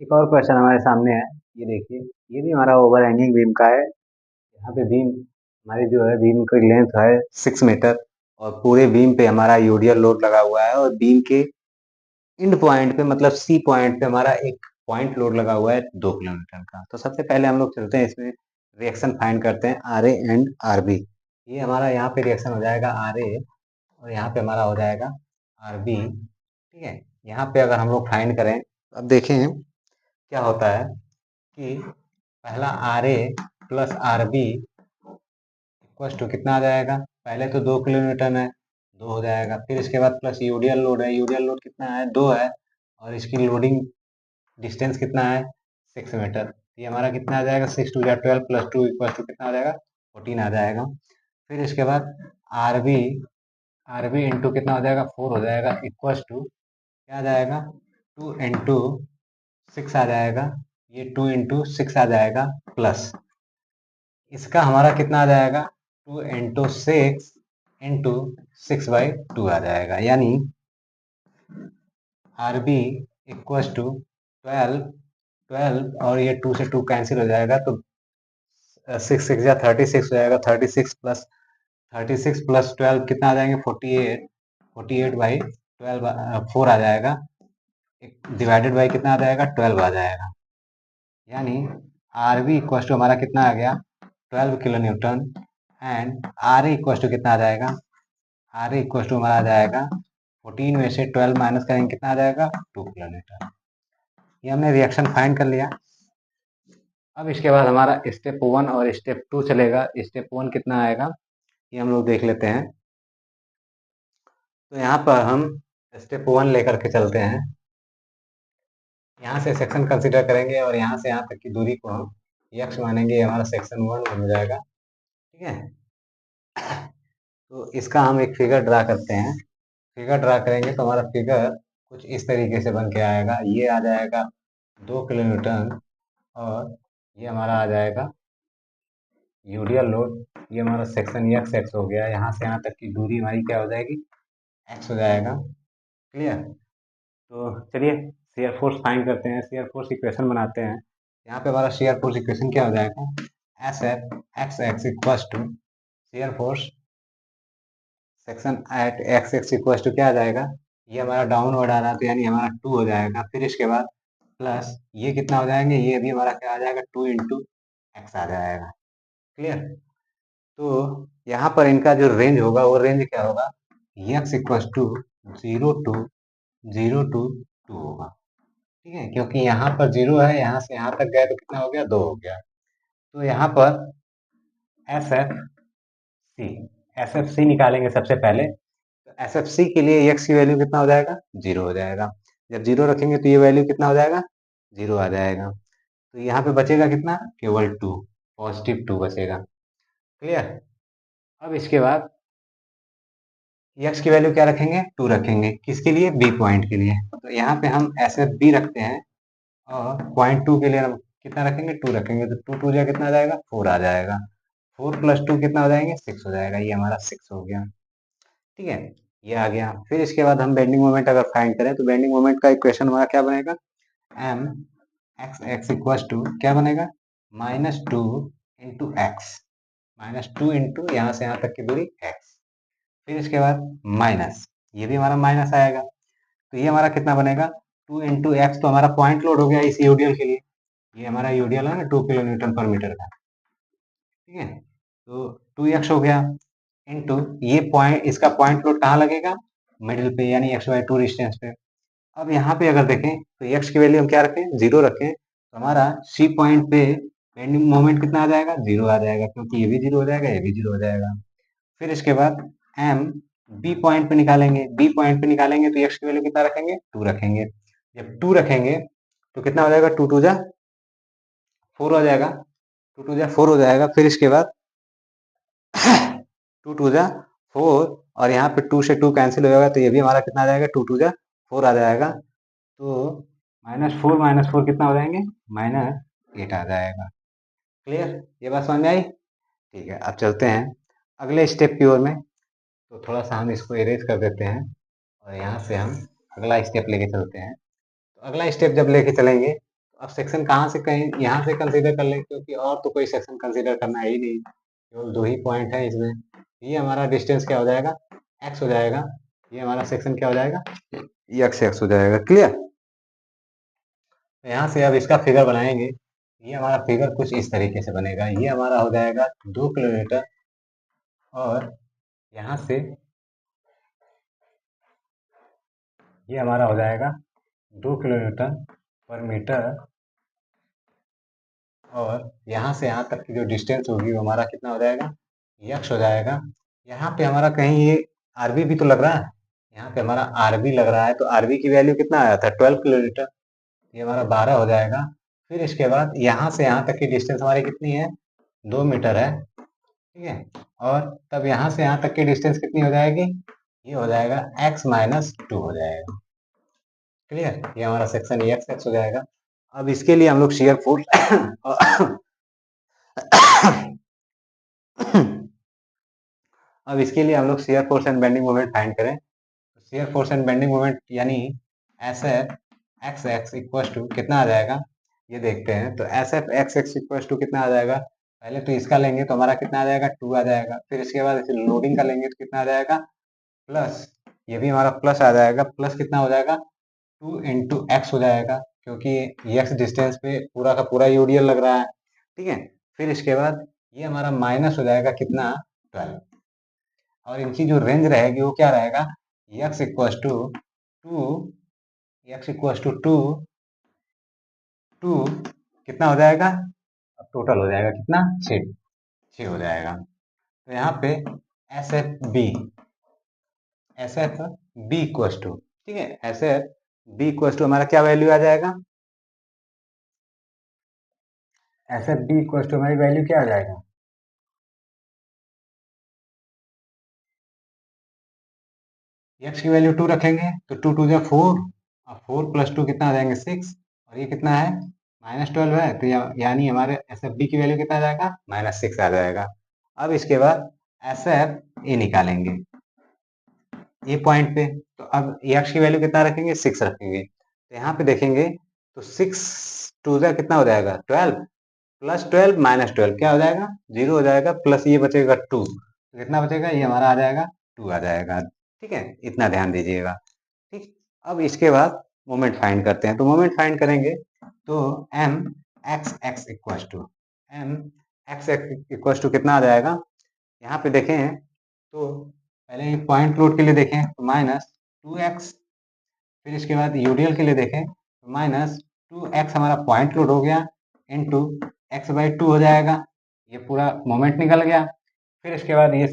एक और क्वेश्चन हमारे सामने है। ये देखिए, ये भी हमारा ओवर हैंगिंग बीम का है। यहाँ पे बीम हमारी जो है, बीम की लेंथ है 6 मीटर और पूरे बीम पे हमारा यूडियल लोड लगा हुआ है और बीम के इंड पॉइंट पे मतलब सी पॉइंट पे हमारा एक पॉइंट लोड लगा हुआ है 2 किलोमीटर का। तो सबसे पहले हम लोग चलते हैं इसमें रिएक्शन फाइंड करते हैं R A and R B. ये हमारा यहाँ पे रिएक्शन हो जाएगा आर ए और यहाँ पे हमारा हो जाएगा आर बी। ठीक है, यहाँ पे अगर हम लोग फाइंड करें तो अब देखें क्या होता है कि पहला R A plus R B equal to कितना आ जाएगा। पहले तो 2 किलोमीटर है, 2 हो जाएगा। फिर इसके बाद प्लस यूडियल लोड है, यूडियल लोड कितना है 2 है और इसकी लोडिंग डिस्टेंस कितना है 6 मीटर। ये हमारा कितना आ जाएगा 6 2 12 प्लस 2 इक्वल टू कितना आ जाएगा 14 आ जाएगा। फिर इसके बाद R B, R B into कितना हो जाएगा 4 हो जाएगा इक्वल टू क्या आ जाएगा 2 इंटू 6 आ जाएगा। ये 2 इंटू 6 आ जाएगा प्लस इसका हमारा कितना आ जाएगा 2 इंटू 6 इंटू 6/2 आ जाएगा। यानी आर बी इक्वल टू 12, 12 और ये 2 से 2 कैंसिल हो जाएगा तो 6 6 या 36 हो जाएगा। 36 प्लस कितना आ जाएंगे 48, 48/12 4 आ जाएगा डिवाइडेड बाई कितना आ जाएगा 12 आ जाएगा। यानी आर बी इक्वल टू हमारा कितना आ गया 12 kilo newton and R A equal to कितना आ जाएगा, आर ए इक्वल टू हमारा आ जाएगा 14 में से 12 माइनस करेंगे कितना आ जाएगा 2 किलोमीटर। ये हमने रिएक्शन फाइंड कर लिया। अब इसके बाद हमारा स्टेप 1 और स्टेप 2 चलेगा। स्टेप 1 कितना आएगा ये हम लोग देख लेते हैं। तो यहाँ पर हम स्टेप 1 लेकर के चलते हैं। यहाँ से सेक्शन कंसीडर करेंगे और यहाँ से यहाँ तक की दूरी को हम यक्स मानेंगे। ये हमारा सेक्शन 1 हो जाएगा। ठीक है, तो इसका हम एक फिगर ड्रा करते हैं। फिगर ड्रा करेंगे तो हमारा फिगर कुछ इस तरीके से बन के आएगा। ये आ जाएगा 2 किलोमीटर और ये हमारा आ जाएगा यूडियल लोड। ये हमारा सेक्शन एक्स एक्स हो गया। यहाँ से यहाँ तक की दूरी हमारी क्या हो जाएगी एक्स हो जाएगा। क्लियर। तो चलिए शेयर फोर्स फाइंड करते हैं। शेयर फोर्स इक्वेशन बनाते हैं। यहाँ पे हमारा शेयर फोर्स इक्वेशन क्या हो जाएगा S F X X equal to shear force section at X X equal to क्या आ जाएगा, ये हमारा डाउनवर्ड आ रहा है तो यानी हमारा 2 हो जाएगा। फिर इसके बाद प्लस ये कितना हो जाएंगे, ये भी हमारा क्या आ जाएगा 2 इंटू एक्स आ जाएगा। क्लियर। तो यहाँ पर इनका जो रेंज होगा वो रेंज क्या होगा एक्स इक्वल टू 0 to 2 होगा। ठीक है, क्योंकि यहाँ पर 0 है, यहाँ से यहाँ तक गए तो कितना हो गया 2 हो गया। तो यहाँ पर S F C, S F C निकालेंगे सबसे पहले। तो एस एफ सी के लिए एक्स की वैल्यू कितना हो जाएगा 0 हो जाएगा। जब 0 रखेंगे तो ये वैल्यू कितना हो जाएगा 0 आ जाएगा। तो यहाँ पे बचेगा कितना केवल 2, पॉजिटिव 2 बचेगा। क्लियर। अब इसके बाद एक्स की वैल्यू क्या रखेंगे 2 रखेंगे। किसके लिए बी पॉइंट के लिए। तो यहाँ पे हम एस एफ बी रखते हैं और पॉइंट 2 के लिए हम कितना रखेंगे 2 रखेंगे। तो 2 2 जा कितना आ जाएगा 4 आ जाएगा। 4 प्लस 2 कितना हो जाएंगे 6 हो जाएगा। ये हमारा 6 हो गया। ठीक है, ये आ गया। फिर इसके बाद हम बेंडिंग मोमेंट अगर फाइंड करें तो बेंडिंग मोमेंट का इक्वेशन हमारा क्या बनेगा M X X equal to क्या बनेगा -2 इंटू एक्स, -2 इंटू यहाँ से यहाँ तक की दूरी एक्स। फिर इसके बाद माइनस, ये भी हमारा माइनस आएगा। तो ये हमारा कितना बनेगा 2 इंटू एक्स। तो हमारा पॉइंट लोड हो गया इस यूडीएल के लिए। ये हमारा यूडीएल है ना 2 किलो न्यूटन पर मीटर का। ठीक है, तो 2x हो गया इंटू ये पॉइंट, इसका पॉइंट लोड कहाँ लगेगा मिडिल पे यानी x/2 डिस्टेंस पे। अब यहाँ पे अगर देखें तो x की वैल्यू हम क्या रखें 0 रखें तो हमारा C पॉइंट पे बेंडिंग मोमेंट कितना आ जाएगा 0 आ जाएगा, क्योंकि ये भी 0 हो जाएगा ये भी 0 हो जाएगा। फिर इसके बाद M B पॉइंट पे निकालेंगे। B पॉइंट पे निकालेंगे तो x की वैल्यू कितना रखेंगे 2 रखेंगे। जब 2 रखेंगे तो कितना हो जाएगा 2 2 जा 4 हो जाएगा। 2 2 जा 4 हो जाएगा। फिर इसके बाद 2 2 जा 4 और यहाँ पे 2 से 2 कैंसिल हो जाएगा तो ये भी हमारा कितना आ जाएगा 2 2 जा 4 आ जाएगा। तो -4 कितना हो जाएंगे -8 आ जाएगा। क्लियर, ये बात समझ में आई। ठीक है, अब चलते हैं अगले स्टेप की ओर में। तो थोड़ा सा हम इसको इरेज कर देते हैं और यहाँ से हम अगला स्टेप लेके चलते हैं। तो अगला स्टेप जब लेके चलेंगे अब सेक्शन कहाँ से कहीं यहाँ से कंसीडर कर लें, क्योंकि और तो कोई सेक्शन कंसीडर करना है ही नहीं, केवल 2 ही पॉइंट है इसमें। ये हमारा डिस्टेंस क्या हो जाएगा, x हो जाएगा। ये हमारा सेक्शन क्या हो जाएगा, ये x हो जाएगा। क्लियर? तो यहाँ से अब इसका फिगर बनाएंगे। ये हमारा फिगर कुछ इस तरीके से बनेगा। ये हमारा हो जाएगा 2 किलोमीटर, और यहाँ से ये हमारा हो जाएगा 2 किलोमीटर पर मीटर, और यहाँ से यहाँ तक की जो डिस्टेंस होगी वो हमारा कितना हो जाएगा, यक्स हो जाएगा। यहाँ पे हमारा कहीं ये आरबी भी तो लग रहा है, यहाँ पे हमारा आरबी लग रहा है, तो आरबी की वैल्यू कितना आया था, 12 किलोमीटर। ये हमारा 12 हो जाएगा। फिर इसके बाद यहाँ से यहाँ तक की डिस्टेंस हमारी कितनी है, 2 मीटर है। ठीक है, और तब यहाँ से यहाँ तक की डिस्टेंस कितनी हो जाएगी, ये हो जाएगा x-2 हो जाएगा। क्लियर? ये हमारा सेक्शन x हो जाएगा। अब इसके लिए हम लोग शियर फोर्स अब इसके लिए हम लोग shear force and bending moment find करें। Shear force and bending moment यानी S F X X equal to कितना आ जाएगा, ये देखते हैं। तो S F X X equal to कितना आ जाएगा, पहले तो इसका लेंगे तो हमारा कितना आ जाएगा, 2 आ जाएगा। फिर इसके बाद इसे लोडिंग का लेंगे तो कितना आ जाएगा, प्लस, ये भी हमारा प्लस आ जाएगा। प्लस कितना हो जाएगा, 2 इंटू एक्स हो जाएगा, क्योंकि एक्स डिस्टेंस पे पूरा का पूरा यूडीएल लग रहा है। ठीक है, फिर इसके बाद ये हमारा माइनस हो जाएगा कितना, 12, और इनकी जो रेंज रहेगी वो क्या रहेगा, x equal to 2, x equal to 2, 2 कितना हो जाएगा, अब टोटल हो जाएगा कितना, 6 हो जाएगा। तो यहाँ पे S F B equal to, ठीक है, S F B equal to हमारा क्या वैल्यू आ जाएगा, S F B equal to हमारी वैल्यू क्या आ जाएगा, x की वैल्यू 2 रखेंगे तो 2 2 जा 4, और 4 प्लस 2 कितना आ जाएंगे 6, और ये कितना है, -12 है। तो यानी हमारे एस एफ बी की वैल्यू कितना आ जाएगा, -6 आ जाएगा। अब इसके बाद एस एफ ए निकालेंगे ए पॉइंट पे। तो अब एक्स की वैल्यू कितना रखेंगे, 6 रखेंगे। तो यहाँ पे देखेंगे तो 6 2 जा कितना हो जाएगा, 12, प्लस 12 माइनस 12 क्या हो जाएगा, 0 हो जाएगा, प्लस ये बचेगा 2, तो कितना बचेगा, ये हमारा आ जाएगा 2 आ जाएगा। ठीक है, इतना ध्यान दीजिएगा। ठीक, अब इसके बाद मोमेंट फाइंड करते हैं। तो मोमेंट फाइंड करेंगे तो M X X equal to M X X equal to कितना आ जाएगा, यहाँ पे देखें तो पहले पॉइंट लोड के लिए देखें तो -2x, फिर इसके बाद यूडीएल के लिए देखें तो -2x हमारा पॉइंट लोड हो गया, इंटू x/2 हो जाएगा, ये पूरा मोमेंट निकल गया। फिर इसके बाद ये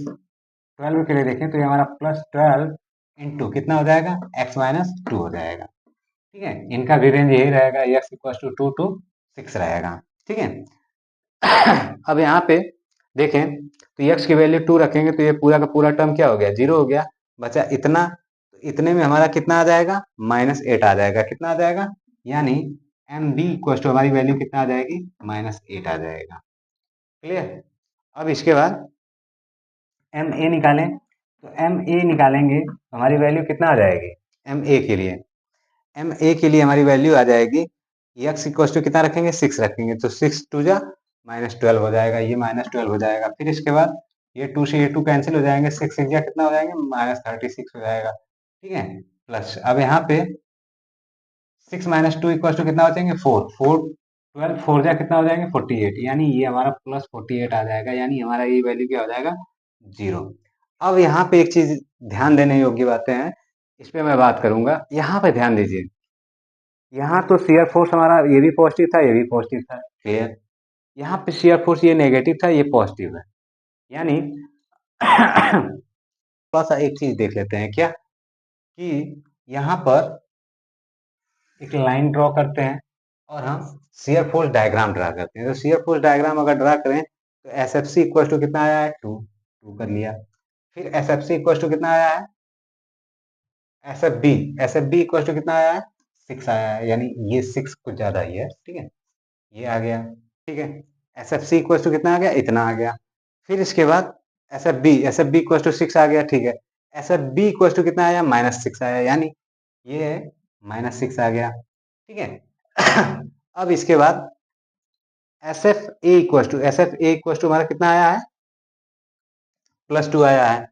12 के लिए देखें तो ये हमारा +12 इंटू कितना हो जाएगा, x-2 हो जाएगा। ठीक है, इनका भी रेंज यही रहेगा, x इक्वल टू 2 to 6 रहेगा। ठीक है, अब यहाँ पे देखें तो x की वैल्यू 2 रखेंगे तो ये पूरा का पूरा टर्म क्या हो गया, 0 हो गया, बचा इतना। तो इतने में हमारा कितना आ जाएगा, -8 आ जाएगा। कितना आ जाएगा, यानी एम बी इक्वल टू हमारी वैल्यू कितना आ जाएगी, -8 आ जाएगा। क्लियर? अब इसके बाद एम ए निकालें, तो एम ए निकालेंगे तो हमारी वैल्यू कितना आ जाएगी, एम ए के लिए, एम ए के लिए हमारी वैल्यू आ जाएगी, एक्स इक्वल टू कितना रखेंगे, 6 रखेंगे, तो 6 2 जा -12 हो जाएगा, ये -12 हो जाएगा। फिर इसके बाद ये 2 से ये 2 कैंसिल हो जाएंगे, 6 6 जा कितना हो जाएंगे, -36 हो जाएगा। ठीक है, प्लस अब यहाँ पे 6 - 2 इक्वल टू कितना बचेंगे, 4 4 12 4 जा कितना हो जाएंगे, 48, यानी ये हमारा +48 आ जाएगा, यानी हमारा ये वैल्यू क्या हो जाएगा, 0। अब यहाँ पे एक चीज ध्यान देने योग्य बातें हैं, इस पे मैं बात करूंगा। यहाँ पे ध्यान दीजिए, यहाँ तो शियर फोर्स हमारा ये भी पॉजिटिव था, ये भी पॉजिटिव था। क्लियर? यहाँ पे शियर फोर्स ये नेगेटिव था, ये पॉजिटिव है, यानी थोड़ा सा एक चीज देख लेते हैं क्या, कि यहाँ पर एक लाइन ड्रॉ करते हैं और हम शियर फोर्स डायग्राम ड्रा करते हैं। तो शियर फोर्स डायग्राम अगर ड्रा करें तो S F C equal to कितना आया है, 2 कर लिया। फिर S F C equal to कितना आया है, S F B equal to कितना आया है, 6 आया है, यानी ये 6 कुछ ज्यादा ही है। ठीक है, ये आ गया। ठीक है, S F C equal to कितना आ गया, इतना आ गया। फिर इसके बाद S F B equal to 6 आ गया। ठीक है, S F B equal to कितना आया, -6 आया, यानी ये -6 आ गया। ठीक है अब इसके बाद एस एफ ए हमारा कितना आया है, +2 आया है,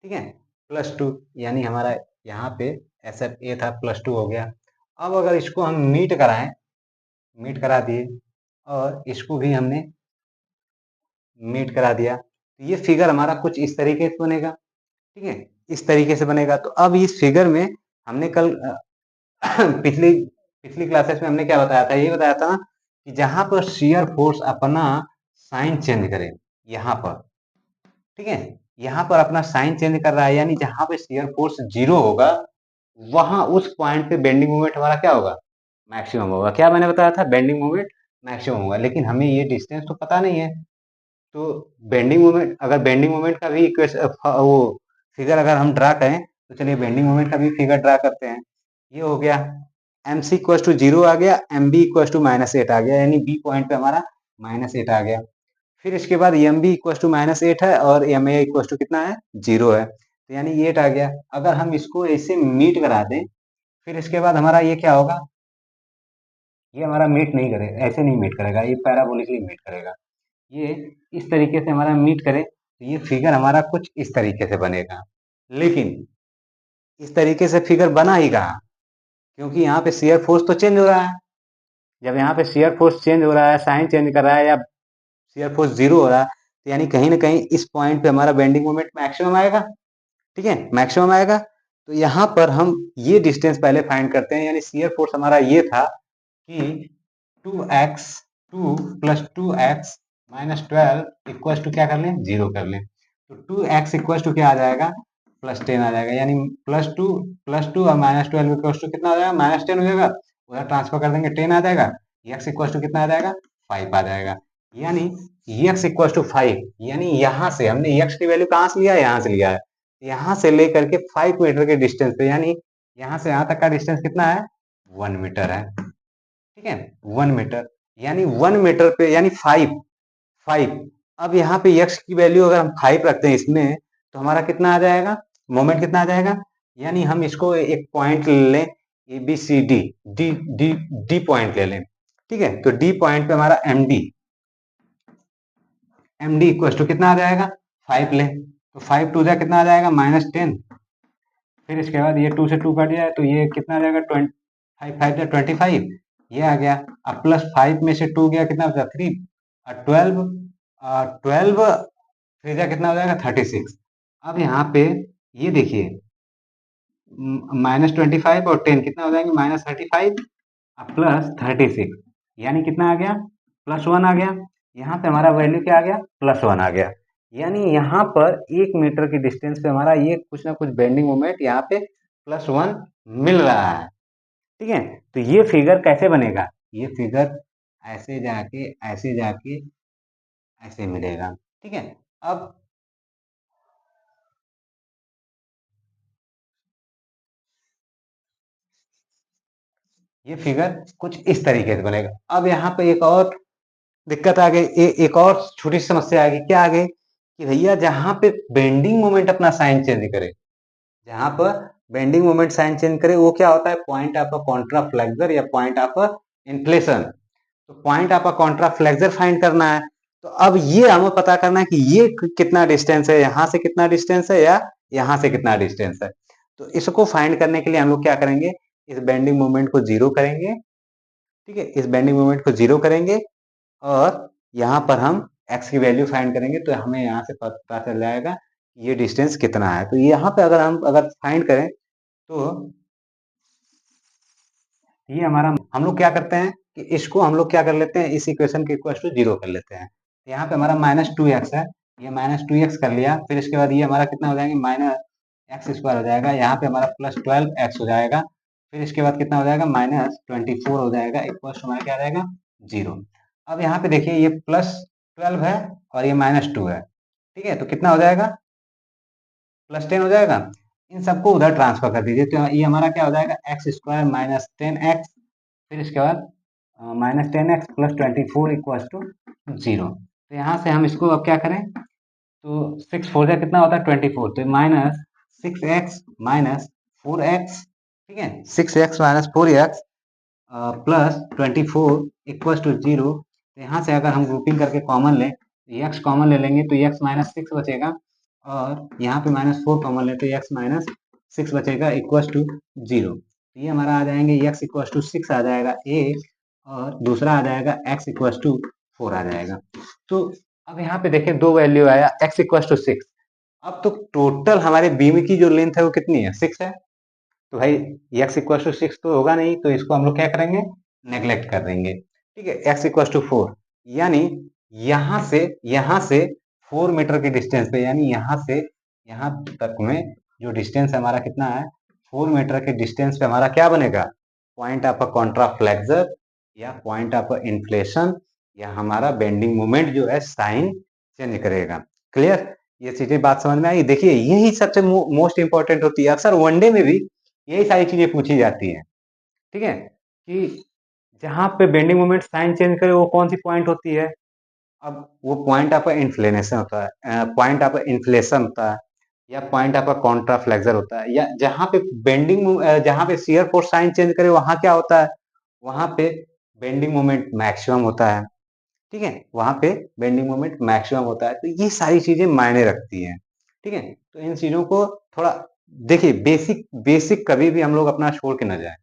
ठीक है, +2, यानी हमारा यहाँ पे SF था +2 हो गया। अब अगर इसको हम मीट कराएं, मीट करा दिए और इसको भी हमने मीट करा दिया, तो ये फिगर हमारा कुछ इस तरीके से बनेगा, ठीक है, इस तरीके से बनेगा। तो अब इस फिगर में हमने कल पिछली पिछली क्लासेस में हमने क्या बताया था, ये बताया था ना कि जहां पर शियर फोर्स अपना साइन चेंज करे, यहाँ पर, ठीक है, यहाँ पर अपना साइन चेंज कर रहा है, यानी जहां पे शियर फोर्स 0 होगा वहां उस पॉइंट पे बेंडिंग मोमेंट हमारा क्या होगा, मैक्सिमम होगा। क्या मैंने बताया था, बेंडिंग मोमेंट मैक्सिमम होगा, लेकिन हमें ये डिस्टेंस तो पता नहीं है। तो बेंडिंग मोमेंट, अगर बेंडिंग मोमेंट का भी वो फिगर अगर हम ड्रा करें, तो चलिए बेंडिंग मोमेंट का भी फिगर ड्रा करते हैं। ये हो गया एम सी इक्व टू 0 आ गया, एम बी इक्व टू -8 आ गया, यानी बी पॉइंट पे हमारा -8 आ गया। फिर इसके बाद एम बी इक्व टू -8 है और एम ए इक्व टू कितना है, 0 है, तो यानी 8 आ गया। अगर हम इसको ऐसे मीट करा दें, फिर इसके बाद हमारा ये क्या होगा, ये हमारा मीट नहीं करेगा, ऐसे नहीं मीट करेगा, ये पैराबोलिकली मीट करेगा। ये इस तरीके से हमारा मीट करे तो ये फिगर हमारा कुछ इस तरीके से बनेगा। लेकिन इस तरीके से फिगर बना ही कहाँ, क्योंकि यहाँ पे शियर फोर्स तो चेंज हो रहा है। जब यहाँ पे शियर फोर्स चेंज हो रहा है, साइन चेंज कर रहा है, या शियर फोर्स 0 हो रहा है, तो यानी कहीं ना कहीं इस पॉइंट पे हमारा बेंडिंग मोमेंट मैक्सिमम आएगा, ठीक है, मैक्सिमम आएगा। तो यहाँ पर हम ये डिस्टेंस पहले फाइंड करते हैं, यानी शियर फोर्स हमारा ये था कि 2x 2 + 2x - 12 इक्वल टू क्या कर लें, 0 कर लें। तो 2x इक्वल टू क्या आ जाएगा, +10 आ जाएगा, यानी +2 और -12 इक्वल टू कितना आ जाएगा, -10 हो जाएगा, उधर ट्रांसफर कर देंगे 10 आ जाएगा, x इक्वल टू कितना आ जाएगा, 5 आ जाएगा। यानी x इक्वल टू 5, यानी यहाँ से हमने x की वैल्यू कहाँ से लिया है, यहाँ से लिया है, यहाँ से लेकर के 5 मीटर के डिस्टेंस पे, यानी यहाँ से यहाँ तक का डिस्टेंस कितना है, 1 मीटर है, ठीक है, 1 मीटर, यानी 1 मीटर पे, यानी 5। अब यहाँ पे x की वैल्यू अगर हम 5 रखते हैं इसमें, तो हमारा कितना आ जाएगा, मोमेंट कितना आ जाएगा, यानी हम इसको एक पॉइंट ले लें, A B C D, D point ले लें, ठीक है। तो डी पॉइंट पे हमारा एम डी इक्वल टू कितना आ जाएगा, 5 लें, तो 5 टू जा कितना आ जाएगा, -10। फिर इसके बाद ये 2 से 2 कट जाए तो ये कितना आ जाएगा, 25 ये आ गया। अब +5 में से 2 गया, कितना बचा, 3, और 12 फिर जा कितना हो जाएगा, 36। अब यहाँ पे ये देखिए, -25 और 10 कितना हो जाएंगे, -35 और +36, यानी कितना आ गया, +1 आ गया। यहाँ पे हमारा वैल्यू क्या आ गया, +1 आ गया। यानी यहाँ पर 1 मीटर की डिस्टेंस पे हमारा ये कुछ ना कुछ बेंडिंग मोमेंट यहाँ पे +1 मिल रहा है, ठीक है। तो ये फिगर कैसे बनेगा, ये फिगर ऐसे जाके ऐसे जाके ऐसे मिलेगा, ठीक है। अब ये फिगर कुछ इस तरीके से बनेगा। अब यहाँ पे एक और दिक्कत आ गई, एक और छोटी सी समस्या आ गई, क्या आ गई कि भैया जहां पे बेंडिंग मोमेंट अपना साइन चेंज करे, जहां पर बेंडिंग मोमेंट साइन चेंज करे, वो क्या होता है, पॉइंट ऑफ कॉन्ट्रा फ्लेक्सर या पॉइंट ऑफ इन्फ्लेशन। तो point of Contra flexor find करना है। तो अब ये हमें पता करना है कि ये कितना डिस्टेंस है, यहाँ से कितना डिस्टेंस है, या यहाँ से कितना डिस्टेंस है। तो इसको फाइंड करने के लिए हम लोग क्या करेंगे, इस बेंडिंग मोमेंट को 0 करेंगे, ठीक है, इस बेंडिंग मोमेंट को 0 करेंगे, और यहाँ पर हम x की वैल्यू फाइंड करेंगे, तो हमें यहाँ से पता चल जाएगा ये डिस्टेंस कितना है। तो यहाँ पे अगर हम फाइंड करें, तो ये हमारा, हम लोग क्या करते हैं कि इसको हम लोग क्या कर लेते हैं, इस इक्वेशन के इक्वल टू 0 कर लेते हैं। तो यहाँ पे हमारा -2x है, ये -2x कर लिया, फिर इसके बाद ये हमारा कितना हो जाएंगे, -x² हो जाएगा, यहाँ पे हमारा +12x हो जाएगा, फिर इसके बाद कितना हो जाएगा, -24 हो जाएगा, इक्वल टू हमारा क्या आ जाएगा, 0। अब यहाँ पे देखिए ये +12 है और ये -2 है, ठीक है, तो कितना हो जाएगा, +10 हो जाएगा। इन सबको उधर ट्रांसफर कर दीजिए, तो ये हमारा क्या हो जाएगा, x² - 10x, फिर इसके बाद -10x + 24 इक्वल टू 0। तो यहाँ से हम इसको अब क्या करें, तो 6 4 जा कितना होता है, 24, तो -6x - 4x, ठीक है, 6x - 4x plus 24 equal to 0। तो यहाँ से अगर हम ग्रुपिंग करके कॉमन लें तो एक्स कॉमन ले लेंगे तो एक्स माइनस सिक्स बचेगा, और यहाँ पे -4 कॉमन लें तो एक्स माइनस सिक्स बचेगा इक्वल टू 0। तो ये हमारा आ जाएंगे एक्स इक्वल टू 6 आ जाएगा ए, और दूसरा आ जाएगा एक्स इक्वल टू 4 आ जाएगा। तो अब यहाँ पे देखें दो वैल्यू आया एक्स इक्वल टू 6। अब तो टोटल हमारे बीम की जो लेंथ है वो कितनी है, 6 है। तो भाई एक्स इक्वल टू 6 तो होगा नहीं, तो इसको हम लोग क्या करेंगे, नेग्लेक्ट कर देंगे। ठीक है, एक्स इक्वल टू 4, यानी यहाँ से 4 मीटर के डिस्टेंस पे, यानी यहाँ से यहाँ तक में जो डिस्टेंस हमारा कितना है, 4 मीटर के डिस्टेंस पे हमारा क्या बनेगा, पॉइंट ऑफ अ कॉन्ट्राफ्लेक्सर या पॉइंट ऑफ अ इन्फ्लेशन, या हमारा बेंडिंग मोमेंट जो है साइन चेंज करेगा। क्लियर, ये चीजें बात समझ में आई। देखिए यही सबसे मोस्ट इंपॉर्टेंट होती है, अक्सर वनडे में भी यही सारी चीजें पूछी जाती हैं। ठीक है, कि जहां पे बेंडिंग मोमेंट साइन चेंज करे वो कौन सी पॉइंट होती है। अब वो पॉइंट ऑफ इन्फ्लेशन होता है, पॉइंट ऑफ इन्फ्लेशन होता है, या पॉइंट ऑफ कॉन्ट्राफ्लेक्सर होता है, या जहां पे जहां पे शियर फोर्स साइन चेंज करे वहां क्या होता है, वहां पे बेंडिंग मोमेंट मैक्सिमम होता है। ठीक है, वहां पे बेंडिंग मोमेंट मैक्सिमम होता है। तो ये सारी चीजें मायने रखती हैं। ठीक है, तो इन चीजों को थोड़ा देखिए, बेसिक बेसिक कभी भी हम लोग अपना छोड़ के ना जाए।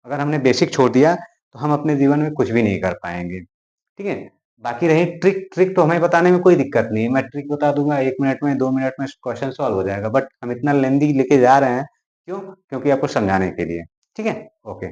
अगर हमने बेसिक छोड़ दिया तो हम अपने जीवन में कुछ भी नहीं कर पाएंगे। ठीक है, बाकी रही ट्रिक, ट्रिक तो हमें बताने में कोई दिक्कत नहीं है, मैं ट्रिक बता दूंगा 1 मिनट में 2 मिनट में क्वेश्चन सॉल्व हो जाएगा, बट हम इतना लेंदी लेके जा रहे हैं क्यों, क्योंकि आपको समझाने के लिए। ठीक है, ओके।